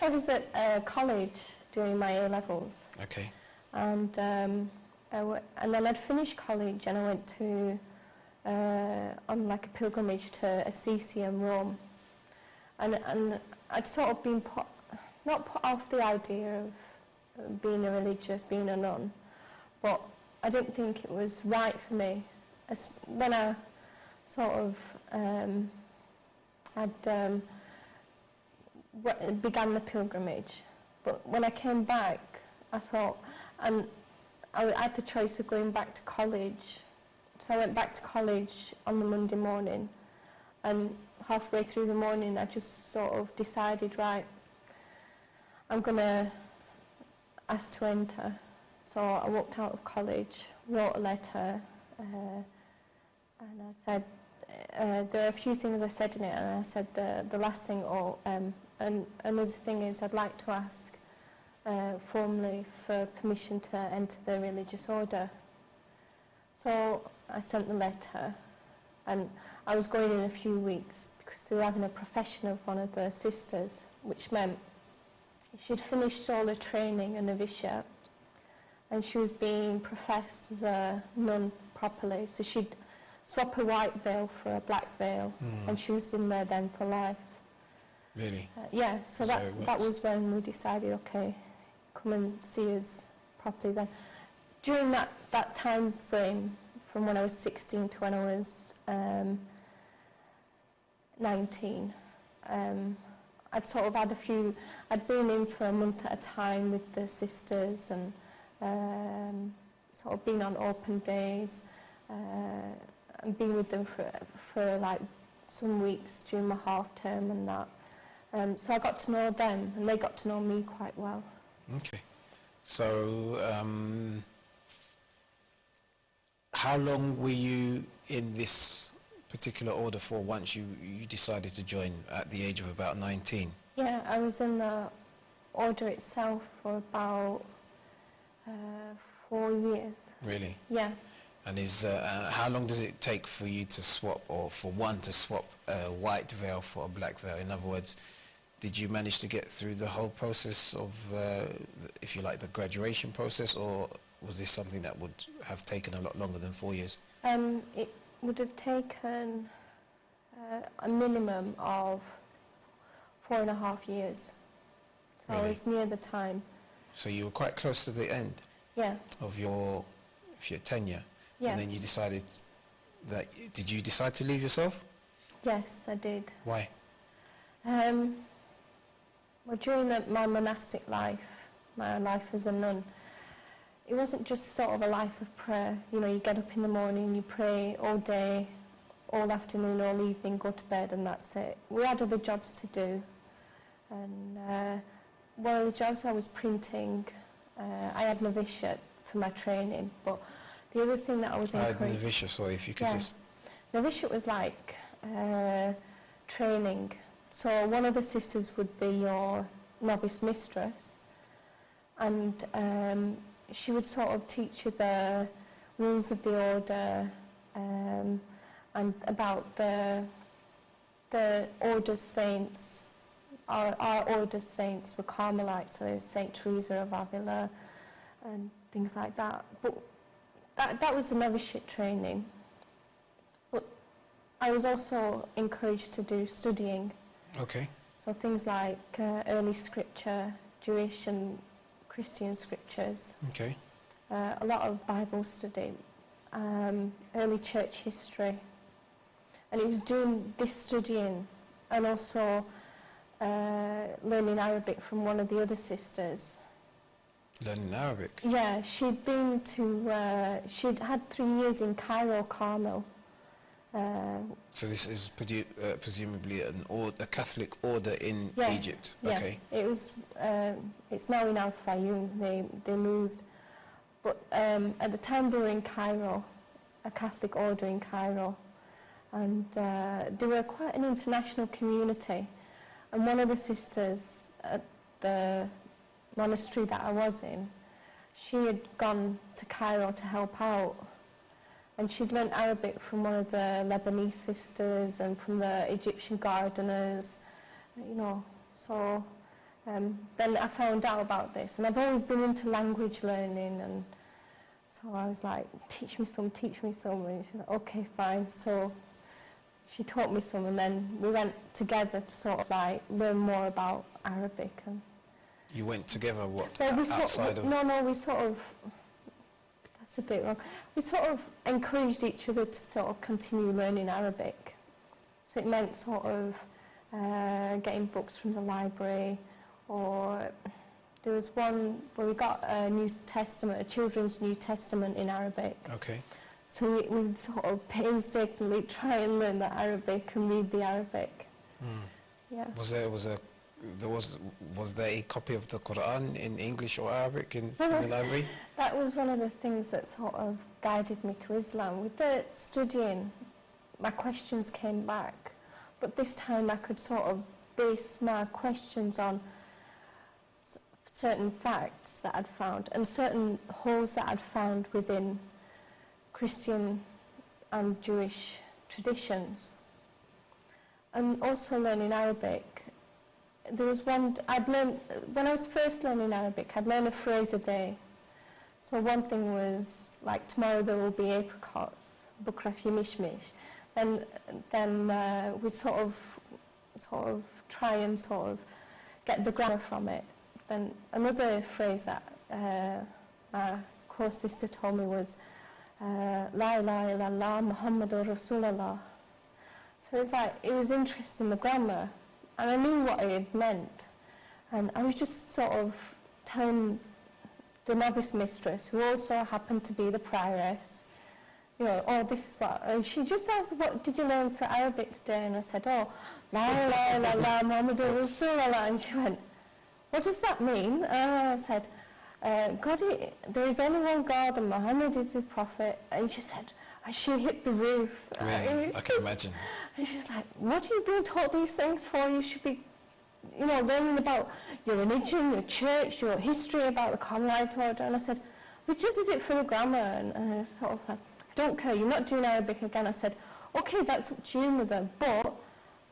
[SPEAKER 2] I was at college doing my A-levels.
[SPEAKER 1] Okay.
[SPEAKER 2] and and then I'd finished college and I went to on like a pilgrimage to Assisi and Rome, and I'd sort of been not put off the idea of being a religious, being a nun, but I didn't think it was right for me. When I sort of began the pilgrimage, but when I came back, I thought, and I had the choice of going back to college. So I went back to college on the Monday morning, and halfway through the morning I just sort of decided, right, I'm going to ask to enter. So I walked out of college, wrote a letter, and I said, there are a few things I said in it, and I said the last thing, and another thing is I'd like to ask formally for permission to enter the religious order. So I sent the letter, and I was going in a few weeks because they were having a profession of one of the sisters, which meant she'd finished all her training, a novitiate, and she was being professed as a nun properly. So she'd swap a white veil for a black veil, and she was in there then for life.
[SPEAKER 1] Really?
[SPEAKER 2] Yeah, so that was when we decided, okay, come and see us properly then. During that time frame, from when I was 16 to when I was 19, I'd sort of had I'd been in for a month at a time with the sisters, and sort of been on open days, and been with them for like some weeks during my half term and that. So I got to know them, and they got to know me quite well.
[SPEAKER 1] Okay. So, how long were you in this particular order for once you decided to join at the age of about 19?
[SPEAKER 2] Yeah, I was in the order itself for about 4 years.
[SPEAKER 1] Really?
[SPEAKER 2] Yeah.
[SPEAKER 1] And how long does it take for you to swap, or for one to swap a white veil for a black veil? In other words, did you manage to get through the whole process of, if you like, the graduation process, or was this something that would have taken a lot longer than 4 years?
[SPEAKER 2] It would have taken a minimum of 4.5 years. So
[SPEAKER 1] Really?
[SPEAKER 2] I was near the time.
[SPEAKER 1] So you were quite close to the end of your tenure,
[SPEAKER 2] Yeah.
[SPEAKER 1] and then you decided that. Did you decide to leave yourself?
[SPEAKER 2] Yes, I did.
[SPEAKER 1] Why?
[SPEAKER 2] Well, during my monastic life, my life as a nun, it wasn't just sort of a life of prayer. You know, you get up in the morning, you pray all day, all afternoon, all evening, go to bed, and that's it. We had other jobs to do, and one of the jobs I was printing. I had novitiate for my training, but the other thing that I was encouraged...
[SPEAKER 1] I had novitiate, sorry, if you could just...
[SPEAKER 2] Novitiate was like training. So one of the sisters would be your novice mistress, and she would sort of teach you the rules of the order, and about the order's saints. Our order's saints were Carmelites, so Saint Teresa of Avila and things like that. But that was the novitiate training. But I was also encouraged to do studying.
[SPEAKER 1] Okay.
[SPEAKER 2] So things like early scripture, Jewish and Christian scriptures.
[SPEAKER 1] Okay.
[SPEAKER 2] A lot of Bible study, early church history. And it was doing this studying and also learning Arabic from one of the other sisters.
[SPEAKER 1] Learning Arabic?
[SPEAKER 2] Yeah, she'd been to, she'd had 3 years in Cairo, Carmel.
[SPEAKER 1] So this is presumably a Catholic order in Egypt?
[SPEAKER 2] Yeah,
[SPEAKER 1] okay.
[SPEAKER 2] It was, it's now in Al Fayoum, they moved. But at the time they were in Cairo, a Catholic order in Cairo. And they were quite an international community. And one of the sisters at the monastery that I was in, she had gone to Cairo to help out. And she'd learnt Arabic from one of the Lebanese sisters and from the Egyptian gardeners, you know. So then I found out about this, and I've always been into language learning, and so I was like, teach me some, and she's like, okay, fine. So she taught me some, and then we went together to sort of like learn more about Arabic. And
[SPEAKER 1] you went together, what,
[SPEAKER 2] well,
[SPEAKER 1] outside of...
[SPEAKER 2] No, we sort of, that's a bit wrong. We sort of encouraged each other to sort of continue learning Arabic. So it meant sort of getting books from the library, or there was one where we got a New Testament, a children's New Testament in Arabic.
[SPEAKER 1] Okay.
[SPEAKER 2] So we'd sort of painstakingly try and learn the Arabic and read the Arabic. Yeah.
[SPEAKER 1] Was there a copy of the Quran in English or Arabic in the library?
[SPEAKER 2] That was one of the things that sort of guided me to Islam. With the studying, my questions came back, but this time I could sort of base my questions on certain facts that I'd found and certain holes that I'd found within Christian and Jewish traditions. And also learning Arabic, there was one, when I was first learning Arabic, I'd learn a phrase a day. So one thing was, like, tomorrow there will be apricots, bukra fi mishmish. Then we'd sort of try and sort of get the grammar from it. Then another phrase that my course sister told me was, La ilaha illallah Muhammadur Rasulullah. So it was interesting, the grammar, and I knew what it meant. And I was just sort of telling the novice mistress, who also happened to be the prioress, you know, oh, this is what, and she just asked, what did you learn for Arabic today? And I said, oh, La ilaha illallah Muhammadur Rasulullah. And she went, what does that mean? And I said, there is only one God and Muhammad is his prophet. And she said, and she hit the roof.
[SPEAKER 1] Really? I can imagine.
[SPEAKER 2] And she's like, what are you being taught these things for? You should be, you know, learning about your religion, your church, your history, about the Carmelite order. And I said, we just did it for the grammar. And I was sort of like, I don't care, you're not doing Arabic again. I said, okay, that's up to you, mother, but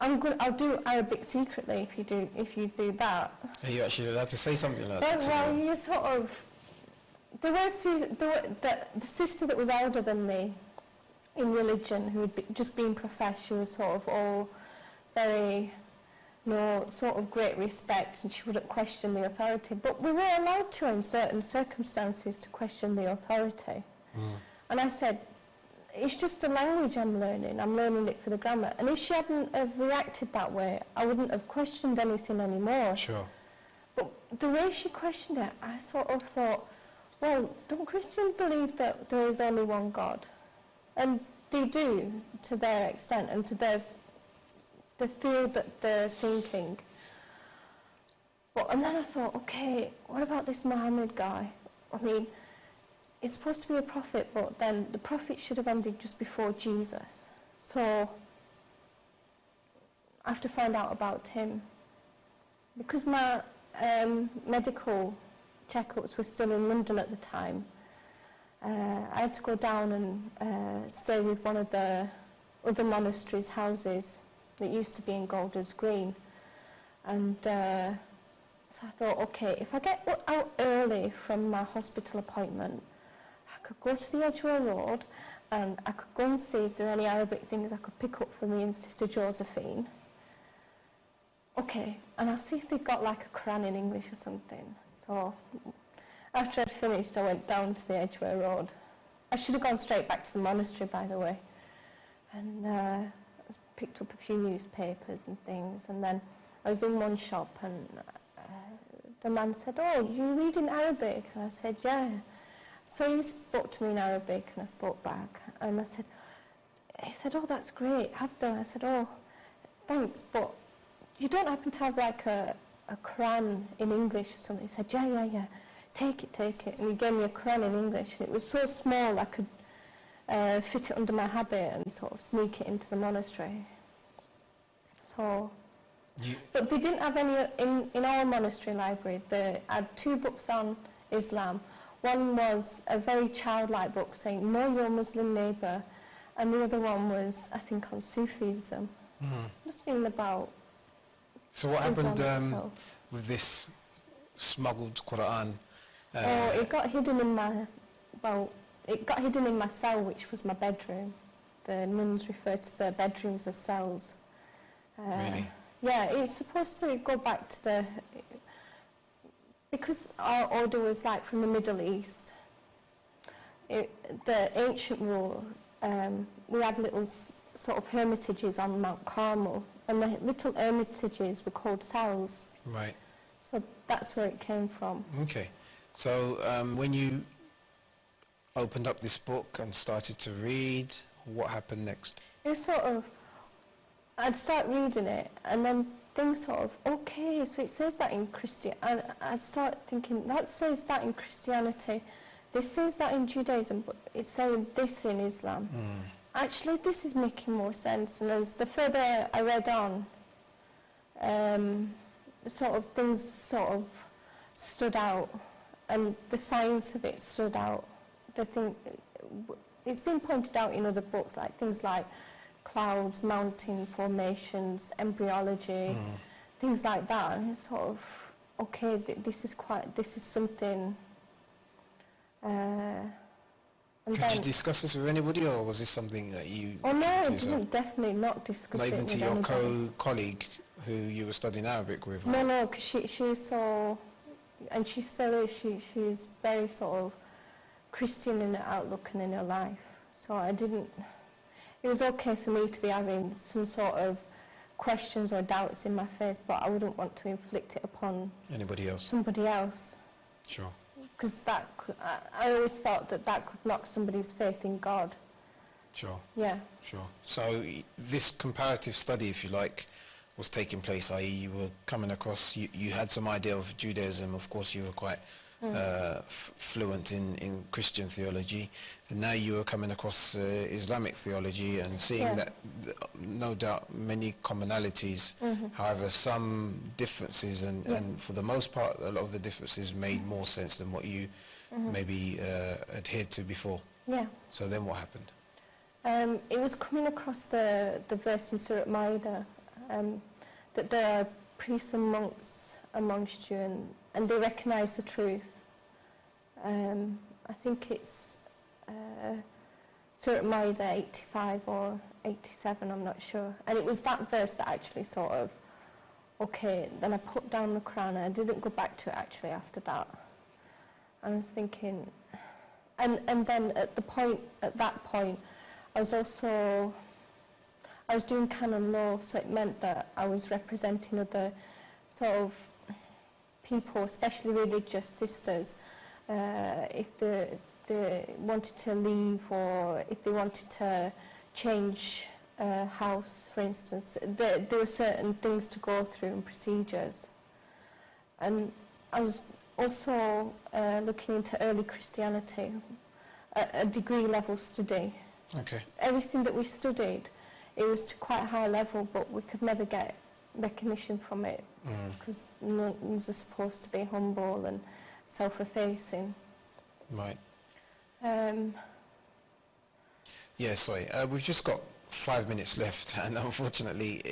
[SPEAKER 2] I'll do Arabic secretly if you do that.
[SPEAKER 1] Are you actually allowed to say something like that?
[SPEAKER 2] Well, you sort of, the sister that was older than me in religion, who had just been professed, she was sort of all very, you know, sort of great respect, and she wouldn't question the authority. But we were allowed to, in certain circumstances, to question the authority. And I said, it's just a language I'm learning it for the grammar. And if she hadn't have reacted that way, I wouldn't have questioned anything anymore.
[SPEAKER 1] Sure.
[SPEAKER 2] But the way she questioned it, I sort of thought, well, don't Christians believe that there is only one God? And they do, to their extent, and to the field that they're thinking. And then I thought, okay, what about this Muhammad guy? I mean, he's supposed to be a prophet, but then the prophet should have ended just before Jesus. So I have to find out about him. Because my medical checkups were still in London at the time, I had to go down and stay with one of the other monastery's houses that used to be in Golders Green. And so I thought, okay, if I get out early from my hospital appointment, I could go to the Edgware Road and I could go and see if there are any Arabic things I could pick up for me and Sister Josephine. Okay, and I'll see if they've got like a Quran in English or something. So after I'd finished, I went down to the Edgware Road. I should have gone straight back to the monastery, by the way. And I picked up a few newspapers and things, and then I was in one shop and the man said, oh, you read in Arabic? And I said, yeah. So he spoke to me in Arabic and I spoke back. And he said, oh, that's great, have done. I said, oh, thanks, but you don't happen to have like a Quran in English or something? He said, yeah. Take it. And he gave me a Quran in English. And it was so small I could fit it under my habit and sort of sneak it into the monastery. So, but they didn't have any, in our monastery library, they had 2 books on Islam. One was a very childlike book saying, know your Muslim neighbour, and the other one was, I think, on Sufism. Nothing about
[SPEAKER 1] So what happened, with this smuggled Quran?
[SPEAKER 2] It got hidden in my cell, which was my bedroom. The nuns refer to the bedrooms as cells.
[SPEAKER 1] Really?
[SPEAKER 2] Yeah, it's supposed to go back to because our order was like from the Middle East. The ancient rule, we had little sort of hermitages on Mount Carmel, and the little hermitages were called cells.
[SPEAKER 1] Right.
[SPEAKER 2] So that's where it came from.
[SPEAKER 1] Okay. So when you opened up this book and started to read, what happened next?
[SPEAKER 2] It was sort of, I'd start reading it, and then things sort of, okay, so it says that in Christianity. I'd start thinking, that says that in Christianity. This says that in Judaism, but it's saying this in Islam. Actually, this is making more sense. And as the further I read on, sort of things sort of stood out, and the science of it stood out. It's been pointed out in other books, like things like clouds, mountain formations, embryology, things like that. And it's sort of, okay, this is something.
[SPEAKER 1] Could you discuss this with anybody, or was this something that you...
[SPEAKER 2] Oh no, I didn't definitely not discuss it with
[SPEAKER 1] anybody? Not even to your colleague who you were studying Arabic with?
[SPEAKER 2] No, because she saw, and she still is, she's very sort of Christian in her outlook and in her life. So it was okay for me to be having some sort of questions or doubts in my faith, but I wouldn't want to inflict it upon
[SPEAKER 1] anybody else.
[SPEAKER 2] Somebody else.
[SPEAKER 1] Sure.
[SPEAKER 2] Because I always felt that could knock somebody's faith in God.
[SPEAKER 1] Sure.
[SPEAKER 2] Yeah.
[SPEAKER 1] Sure. So this comparative study, if you like, was taking place, i.e. you were coming across, you had some idea of Judaism, of course you were quite fluent in Christian theology, and now you were coming across Islamic theology and seeing that no doubt many commonalities, however some differences, and for the most part a lot of the differences made more sense than what you maybe adhered to before.
[SPEAKER 2] Yeah.
[SPEAKER 1] So then what happened?
[SPEAKER 2] It was coming across the verse in Surah Ma'idah, that there are priests and monks amongst you, and they recognise the truth. I think it's Surah Ma'idah 85 or 87, I'm not sure. And it was that verse that actually sort of, okay, then I put down the Quran, and I didn't go back to it actually after that. And I was thinking, and then at that point, I was doing canon law, so it meant that I was representing other sort of people, especially religious sisters, if they wanted to leave, or if they wanted to change house, for instance. There were certain things to go through and procedures. And I was also looking into early Christianity, a degree level study.
[SPEAKER 1] Okay. Everything
[SPEAKER 2] that we studied, it was to quite a high level, but we could never get recognition from it, because nuns are supposed to be humble and self-effacing.
[SPEAKER 1] Right. Yeah, sorry. We've just got 5 minutes left, and unfortunately,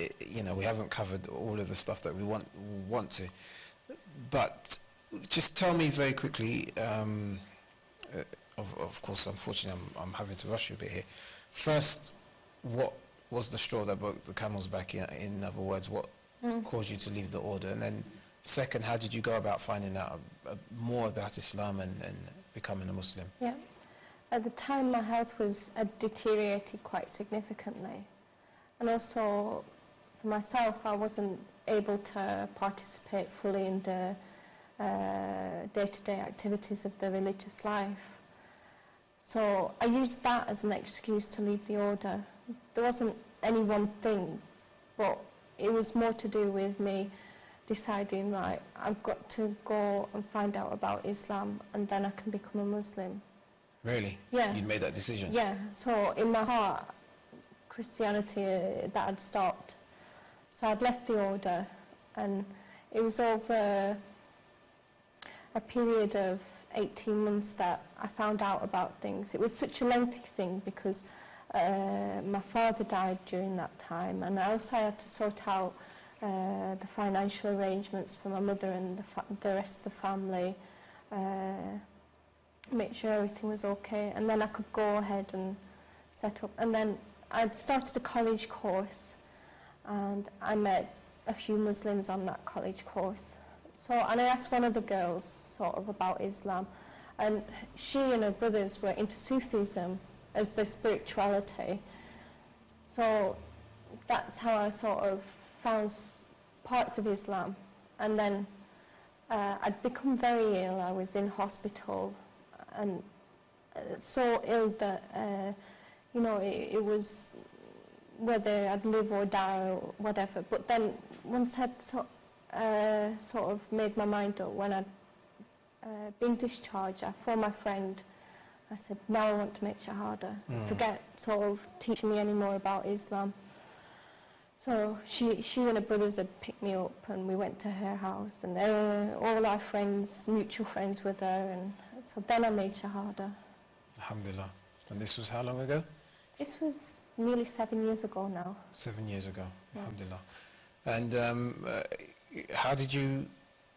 [SPEAKER 1] we haven't covered all of the stuff that we want to. But just tell me very quickly. Of course, unfortunately, I'm having to rush you a bit here. First, what was the straw that broke the camel's back? In other words, what caused you to leave the order? And then, second, how did you go about finding out more about Islam and becoming a Muslim?
[SPEAKER 2] Yeah. At the time, my health had deteriorated quite significantly. And also, for myself, I wasn't able to participate fully in the day-to-day activities of the religious life. So I used that as an excuse to leave the order. There wasn't any one thing, but it was more to do with me deciding, right, I've got to go and find out about Islam, and then I can become a Muslim.
[SPEAKER 1] Really?
[SPEAKER 2] Yeah.
[SPEAKER 1] You'd made that decision?
[SPEAKER 2] Yeah. So in my heart, Christianity, that had stopped. So I'd left the order, and it was over a period of 18 months that I found out about things. It was such a lengthy thing because my father died during that time, and I also had to sort out the financial arrangements for my mother and the rest of the family, make sure everything was okay, and then I could go ahead and set up. And then I'd started a college course, and I met a few Muslims on that college course. So, and I asked one of the girls sort of about Islam, and she and her brothers were into Sufism as their spirituality. So that's how I sort of found parts of Islam. And then I'd become very ill. I was in hospital, and so ill that, you know, it was whether I'd live or die or whatever. But then once I'd sort of made my mind up, when I'd been discharged, I phoned my friend. I said, now I want to make Shahada. Forget sort of teaching me any more about Islam. So she and her brothers had picked me up, and we went to her house, and all our friends, mutual friends, were there, and so then I made Shahada.
[SPEAKER 1] Alhamdulillah. And this was how long ago?
[SPEAKER 2] This was nearly 7 years ago now.
[SPEAKER 1] 7 years ago, yeah. Alhamdulillah. And how did you,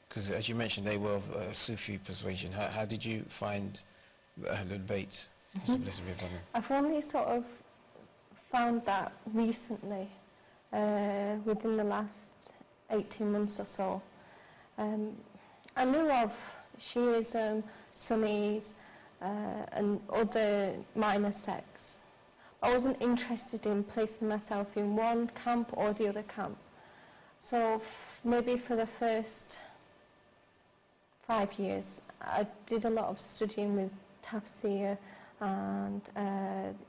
[SPEAKER 1] because as you mentioned they were of Sufi persuasion, how did you find the Ahlul Bayt?
[SPEAKER 2] I've only sort of found that recently, within the last 18 months or so. I knew of Shiism, Sunnis, and other minor sects. I wasn't interested in placing myself in one camp or the other camp. So maybe for the first 5 years, I did a lot of studying with tafsir and,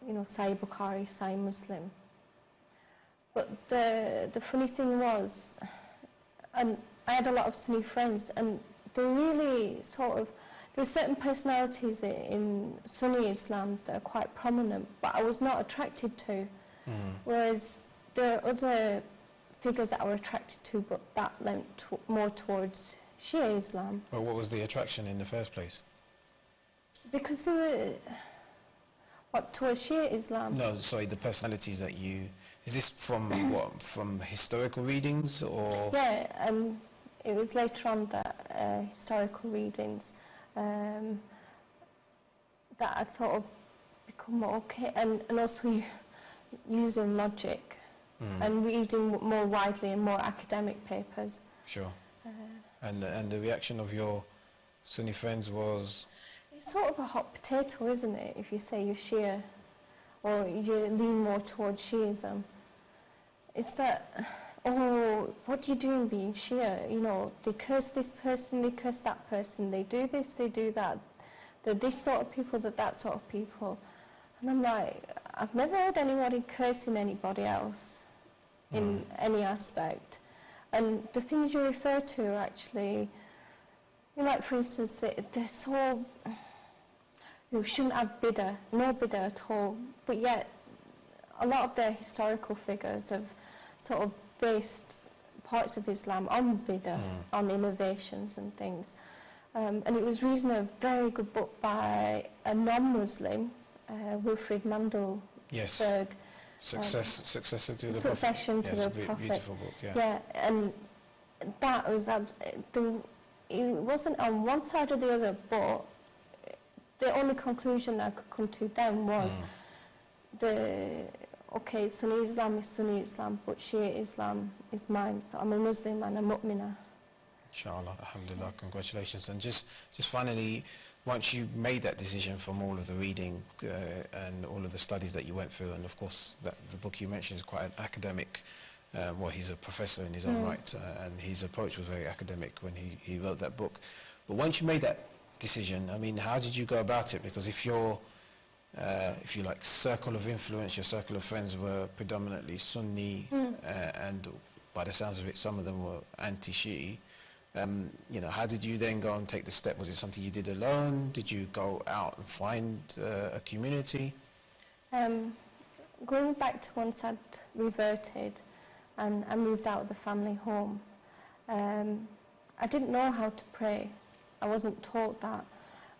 [SPEAKER 2] you know, Sahih Bukhari, Sahih Muslim. But the funny thing was, and I had a lot of Sunni friends, and they really sort of, there were certain personalities in Sunni Islam that are quite prominent, but I was not attracted to. Whereas there are other figures that I were attracted to, but that lent more towards Shia Islam.
[SPEAKER 1] Well, what was the attraction in the first place?
[SPEAKER 2] Because they were, what, towards Shia Islam?
[SPEAKER 1] No, sorry, the personalities that you, is this from what, from historical readings or?
[SPEAKER 2] Yeah, it was later on that historical readings that I'd sort of become okay, and also using logic and reading more widely and more academic papers.
[SPEAKER 1] Sure. And the reaction of your Sunni friends was?
[SPEAKER 2] It's sort of a hot potato, isn't it, if you say you're Shia or you lean more towards Shiism. It's that, oh, what are you doing being Shia? You know, they curse this person, they curse that person, they do this, they do that. They're this sort of people, they're that sort of people. And I'm like, I've never heard anybody cursing anybody else in any aspect. And the things you refer to are actually, you know, like for instance, they're so, you shouldn't have bid'ah, no bid'ah at all, but yet a lot of their historical figures have sort of based parts of Islam on bid'ah, on innovations and things. And it was reading a very good book by a non-Muslim, Wilfrid Mandelberg.
[SPEAKER 1] Yes. Successor to the
[SPEAKER 2] Succession
[SPEAKER 1] Prophet.
[SPEAKER 2] to
[SPEAKER 1] Yes,
[SPEAKER 2] the Prophet.
[SPEAKER 1] Beautiful book, yeah.
[SPEAKER 2] Yeah, and that was, it wasn't on one side or the other, but the only conclusion I could come to then was okay, Sunni Islam is Sunni Islam, but Shia Islam is mine, so I'm a Muslim and a mu'minah.
[SPEAKER 1] Inshallah, alhamdulillah, congratulations. And just finally, once you made that decision from all of the reading and all of the studies that you went through, and of course the book you mentioned is quite an academic, well, he's a professor in his own right, and his approach was very academic when he wrote that book. But once you made that decision, I mean, how did you go about it? Because if you like, circle of influence, your circle of friends were predominantly Sunni, and by the sounds of it, some of them were anti-Shi'i. You know, how did you then go and take the step? Was it something you did alone? Did you go out and find a community?
[SPEAKER 2] Going back to once I'd reverted and I moved out of the family home, I didn't know how to pray. I wasn't taught that.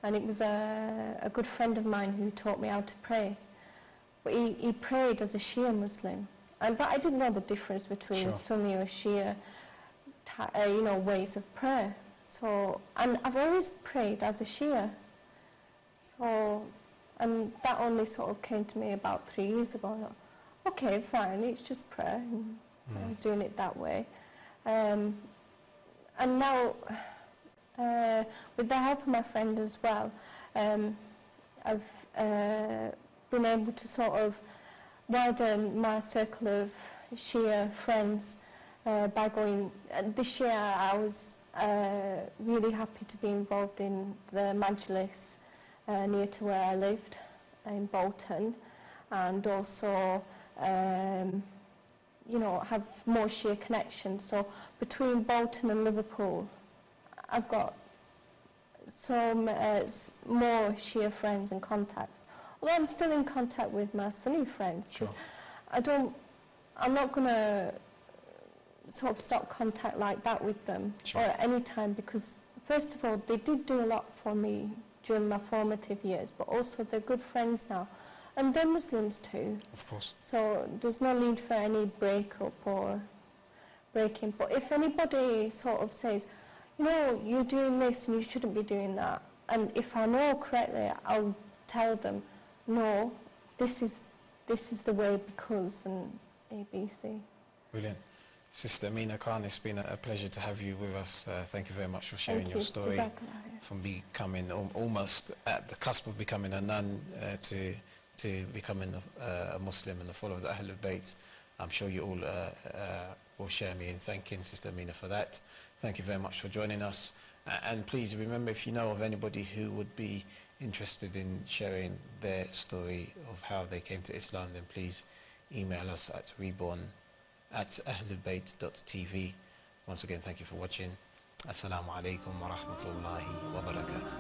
[SPEAKER 2] And it was a good friend of mine who taught me how to pray. But he prayed as a Shia Muslim. but I didn't know the difference between
[SPEAKER 1] Sure.
[SPEAKER 2] Sunni or Shia, ways of prayer. So, and I've always prayed as a Shia. So, and that only sort of came to me about 3 years ago. I thought, okay, fine, it's just prayer. And I was doing it that way. And now, with the help of my friend as well, I've been able to sort of widen my circle of Shia friends by going. This year I was really happy to be involved in the Majlis near to where I lived in Bolton, and also have more Shia connections. So between Bolton and Liverpool, I've got more Shia friends and contacts. Although I'm still in contact with my Sunni friends, because
[SPEAKER 1] Sure.
[SPEAKER 2] I'm not going to sort of stop contact like that with them
[SPEAKER 1] Sure.
[SPEAKER 2] or at any time, because first of all, they did do a lot for me during my formative years, but also they're good friends now. And they're Muslims too.
[SPEAKER 1] Of course.
[SPEAKER 2] So there's no need for any breakup or breaking. But if anybody sort of says, you're doing this and you shouldn't be doing that, and if I know correctly, I'll tell them, no, this is the way because, and ABC.
[SPEAKER 1] Brilliant. Sister Amina Khan, it's been a pleasure to have you with us. Thank you very much for sharing
[SPEAKER 2] Thank
[SPEAKER 1] your
[SPEAKER 2] you.
[SPEAKER 1] story.
[SPEAKER 2] Jazakallah.
[SPEAKER 1] From becoming almost at the cusp of becoming a nun to becoming a Muslim and a follower of the Ahlul Bayt. I'm sure you all will share me in thanking Sister Amina for that. Thank you very much for joining us. And please remember, if you know of anybody who would be interested in sharing their story of how they came to Islam, then please email us at reborn@ahlulbayt.tv. Once again, thank you for watching. Assalamu alaikum wa rahmatullahi wa barakatuh.